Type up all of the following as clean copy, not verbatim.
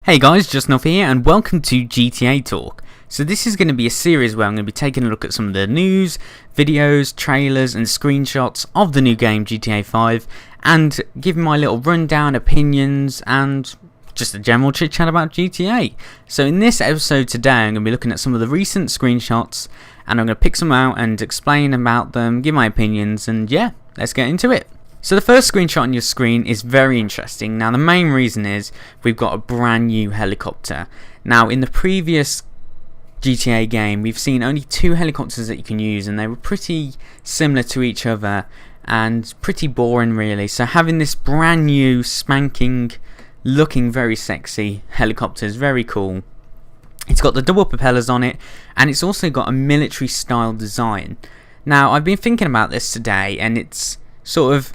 Hey guys, Just Enough here and welcome to GTA Talk. So this is going to be a series where I'm going to be taking a look at some of the news, videos, trailers and screenshots of the new game GTA 5 and giving my little rundown, opinions and just a general chit chat about GTA. So in this episode today I'm going to be looking at some of the recent screenshots and I'm going to pick some out and explain about them, give my opinions, and yeah, let's get into it. So the first screenshot on your screen is very interesting. Now the main reason is we've got a brand new helicopter. Now in the previous GTA game we've seen only two helicopters that you can use and they were pretty similar to each other and pretty boring really. So having this brand new spanking looking very sexy helicopter is very cool. It's got the double propellers on it and it's also got a military style design. Now I've been thinking about this today and it's sort of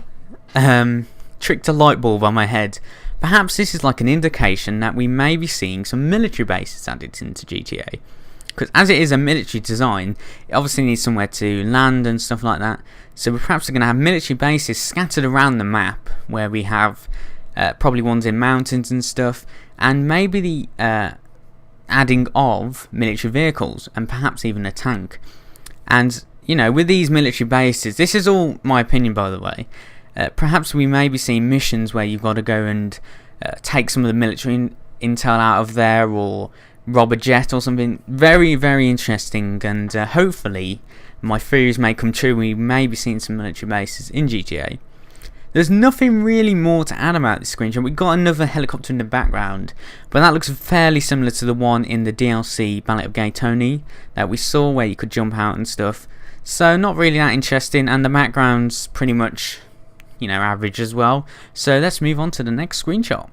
tricked a light bulb on my head. Perhaps this is like an indication that we may be seeing some military bases added into GTA. Because as it is a military design, it obviously needs somewhere to land and stuff like that. So we're perhaps going to have military bases scattered around the map where we have probably ones in mountains and stuff. And maybe the adding of military vehicles and perhaps even a tank. And you know, with these military bases, this is all my opinion by the way. Perhaps we may be seeing missions where you've got to go and take some of the military intel out of there or rob a jet or something. Very, very interesting, and hopefully my theories may come true. We may be seeing some military bases in GTA. There's nothing really more to add about this screenshot. We've got another helicopter in the background, but that looks fairly similar to the one in the DLC Ballad of Gay Tony that we saw where you could jump out and stuff. So not really that interesting, and the background's pretty much, you know, average as well. So let's move on to the next screenshot.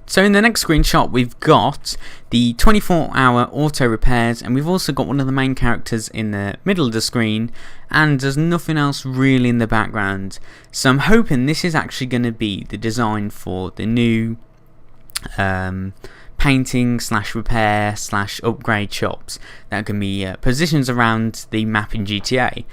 So in the next screenshot we've got the 24-hour auto repairs, and we've also got one of the main characters in the middle of the screen, and there's nothing else really in the background. So I'm hoping this is actually going to be the design for the new painting slash repair slash upgrade shops that can be positions around the map in GTA.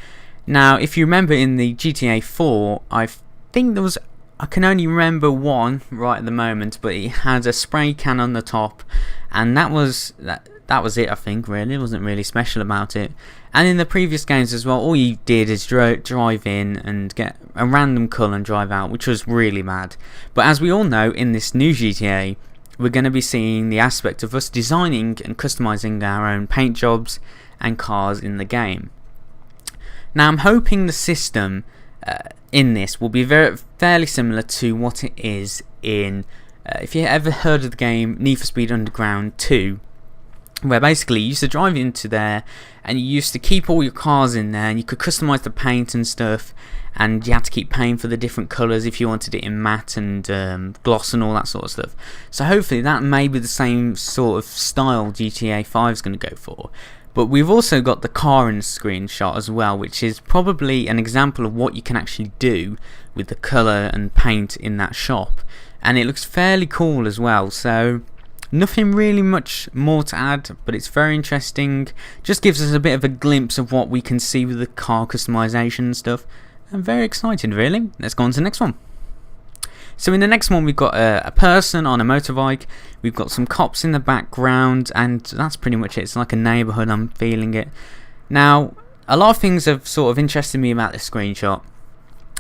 Now, if you remember in the GTA 4, I think there was, I can only remember one right at the moment, but it had a spray can on the top, and that was it. I think really, it wasn't really special about it. And in the previous games as well, all you did is drive in and get a random colour and drive out, which was really mad. But as we all know, in this new GTA, we're going to be seeing the aspect of us designing and customising our own paint jobs and cars in the game. Now I'm hoping the system in this will be fairly similar to what it is in, if you ever heard of the game Need for Speed Underground 2, where basically you used to drive into there and you used to keep all your cars in there and you could customise the paint and stuff, and you had to keep paying for the different colours if you wanted it in matte and gloss and all that sort of stuff. So hopefully that may be the same sort of style GTA 5 is going to go for. But we've also got the car in the screenshot as well, which is probably an example of what you can actually do with the colour and paint in that shop. And it looks fairly cool as well, so nothing really much more to add, but it's very interesting. Just gives us a bit of a glimpse of what we can see with the car customization and stuff. I'm very excited really. Let's go on to the next one. So in the next one we've got a person on a motorbike, we've got some cops in the background, and that's pretty much it. It's like a neighbourhood, I'm feeling it. Now, a lot of things have sort of interested me about this screenshot.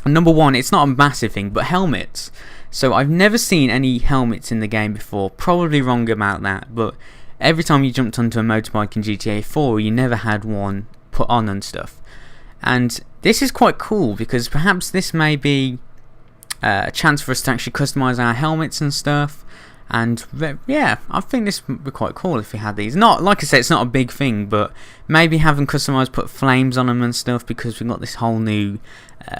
Number one, it's not a massive thing, but helmets. So I've never seen any helmets in the game before, probably wrong about that, but every time you jumped onto a motorbike in GTA 4 you never had one put on and stuff. And this is quite cool because perhaps this may be a chance for us to actually customise our helmets and stuff, and yeah, I think this would be quite cool if we had these. Not, like I said, it's not a big thing, but maybe have them customised, put flames on them and stuff, because we've got this whole new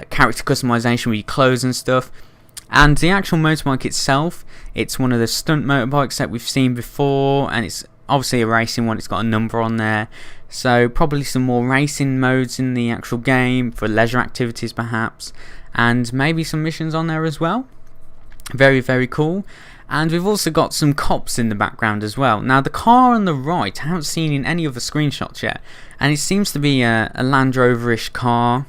character customisation with your clothes and stuff. And the actual motorbike itself, it's one of the stunt motorbikes that we've seen before, and it's obviously a racing one. It's got a number on there, so probably some more racing modes in the actual game for leisure activities perhaps, and maybe some missions on there as well. Very, very cool. And we've also got some cops in the background as well. Now the car on the right I haven't seen in any of the screenshots yet, and it seems to be a Land Rover-ish car.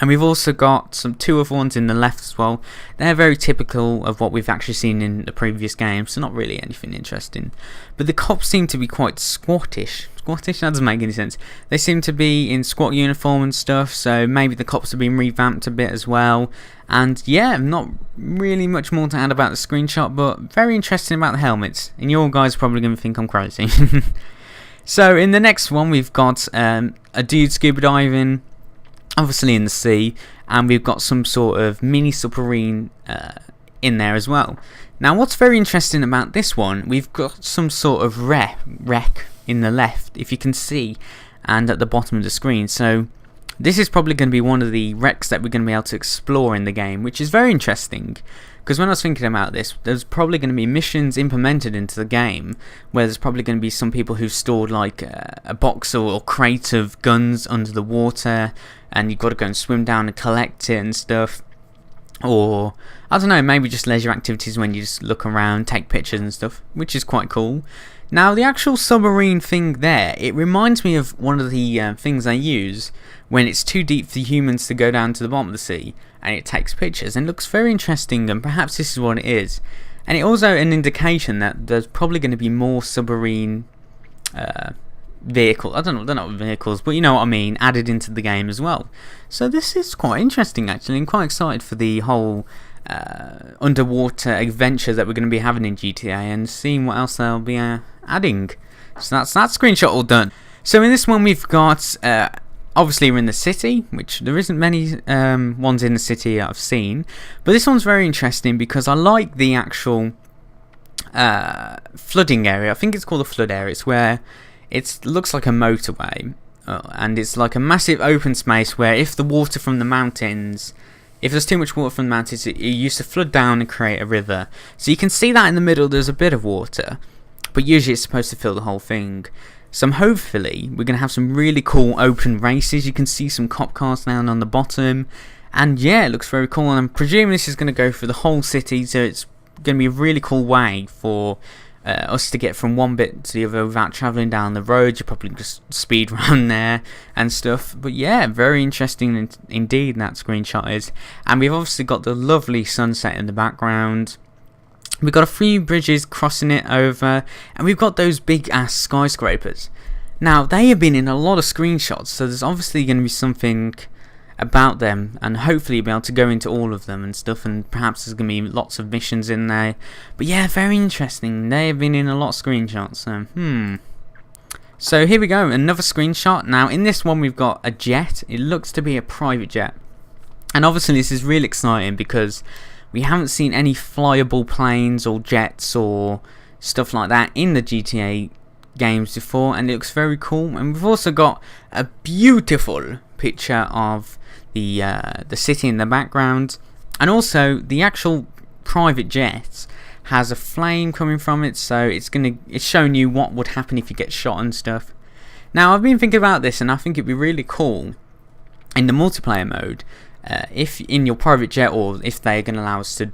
And we've also got some two other ones in the left as well. They're very typical of what we've actually seen in the previous game, so not really anything interesting. But the cops seem to be quite squattish. Squattish? That doesn't make any sense. They seem to be in squat uniform and stuff, so maybe the cops have been revamped a bit as well. And yeah, not really much more to add about the screenshot, but very interesting about the helmets. And you all guys are probably going to think I'm crazy. So in the next one, we've got a dude scuba diving, obviously in the sea, and we've got some sort of mini submarine in there as well. Now what's very interesting about this one, we've got some sort of wreck in the left, if you can see, and at the bottom of the screen. So this is probably going to be one of the wrecks that we're going to be able to explore in the game, which is very interesting, because when I was thinking about this, there's probably going to be missions implemented into the game where there's probably going to be some people who've stored like a box or crate of guns under the water, and you've got to go and swim down and collect it and stuff. Or, I don't know, maybe just leisure activities when you just look around, take pictures and stuff, which is quite cool. Now, the actual submarine thing there, it reminds me of one of the things they use when it's too deep for humans to go down to the bottom of the sea, and it takes pictures, and looks very interesting, and perhaps this is what it is. And it also an indication that there's probably going to be more submarine vehicles, I don't know, they're not vehicles, but you know what I mean, added into the game as well. So this is quite interesting actually, and quite excited for the whole underwater adventure that we're going to be having in GTA, and seeing what else they'll be adding. So that's that screenshot all done. So in this one we've got, obviously we're in the city, which there isn't many ones in the city I've seen, but this one's very interesting because I like the actual flooding area. I think it's called the flood area. It's where it looks like a motorway, and it's like a massive open space where if the water from the mountains, if there's too much water from the mountains, it used to flood down and create a river. So you can see that in the middle there's a bit of water, but usually it's supposed to fill the whole thing. So hopefully we're going to have some really cool open races. You can see some cop cars down on the bottom, and yeah, it looks very cool, and I'm presuming this is going to go for the whole city, so it's going to be a really cool way for us to get from one bit to the other without travelling down the road. You probably just speed around there and stuff. But yeah, very interesting indeed that screenshot is. And we've obviously got the lovely sunset in the background. We've got a few bridges crossing it over, and we've got those big ass skyscrapers. Now they have been in a lot of screenshots, so there's obviously going to be something about them, and hopefully you'll be able to go into all of them and stuff, and perhaps there's going to be lots of missions in there. But yeah, very interesting. They have been in a lot of screenshots, so So here we go, another screenshot. Now in this one we've got a jet. It looks to be a private jet, and obviously this is really exciting because we haven't seen any flyable planes or jets or stuff like that in the GTA games before, and it looks very cool. And we've also got a beautiful picture of the city in the background, and also the actual private jet has a flame coming from it, so it's showing you what would happen if you get shot and stuff. Now I've been thinking about this, and I think it'd be really cool in the multiplayer mode, if in your private jet, or if they're going to allow us to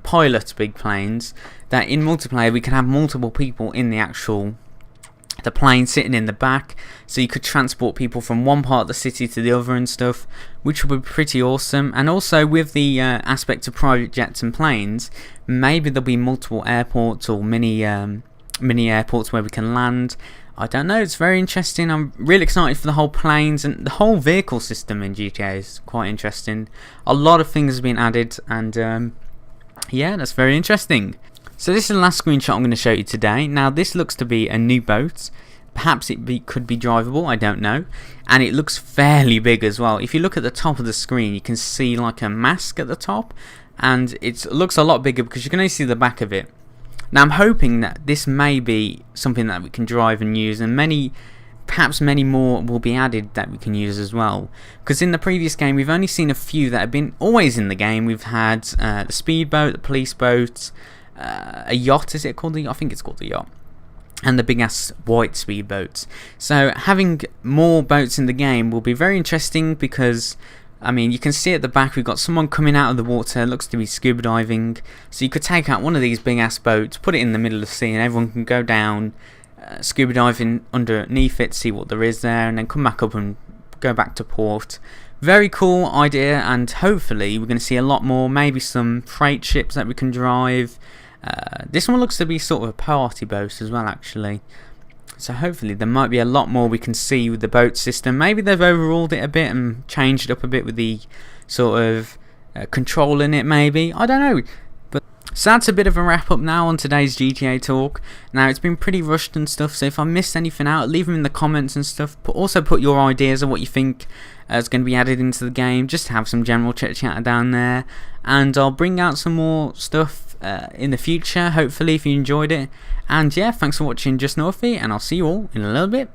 pilot big planes, that in multiplayer we can have multiple people in the plane sitting in the back, so you could transport people from one part of the city to the other and stuff, which would be pretty awesome. And also with the aspect of private jets and planes, maybe there'll be multiple airports or mini airports where we can land. I don't know, it's very interesting. I'm really excited for the whole planes, and the whole vehicle system in GTA is quite interesting. A lot of things have been added, and yeah, that's very interesting. So this is the last screenshot I'm going to show you today. Now this looks to be a new boat. Perhaps it could be drivable, I don't know. And it looks fairly big as well. If you look at the top of the screen, you can see like a mask at the top, and it looks a lot bigger because you can only see the back of it. Now I'm hoping that this may be something that we can drive and use, and perhaps many more will be added that we can use as well. Because in the previous game we've only seen a few that have been always in the game. We've had the speedboat, the police boat, a yacht, is it called I think it's called the yacht, and the big ass white speedboats. So having more boats in the game will be very interesting, because I mean, you can see at the back we've got someone coming out of the water, looks to be scuba diving. So you could take out one of these big ass boats, put it in the middle of the sea, and everyone can go down scuba diving underneath it, see what there is there, and then come back up and go back to port. Very cool idea, and hopefully we're going to see a lot more, maybe some freight ships that we can drive. This one looks to be sort of a party boat as well, actually. So hopefully there might be a lot more we can see with the boat system. Maybe they've overhauled it a bit and changed it up a bit with the sort of control in it, maybe. I don't know. But so that's a bit of a wrap up now on today's GTA talk. Now, it's been pretty rushed and stuff, so if I missed anything out, leave them in the comments and stuff. Also put your ideas of what you think is going to be added into the game, just to have some general chit chat down there. And I'll bring out some more stuff in the future, hopefully, if you enjoyed it. And yeah, thanks for watching Just Northy, and I'll see you all in a little bit.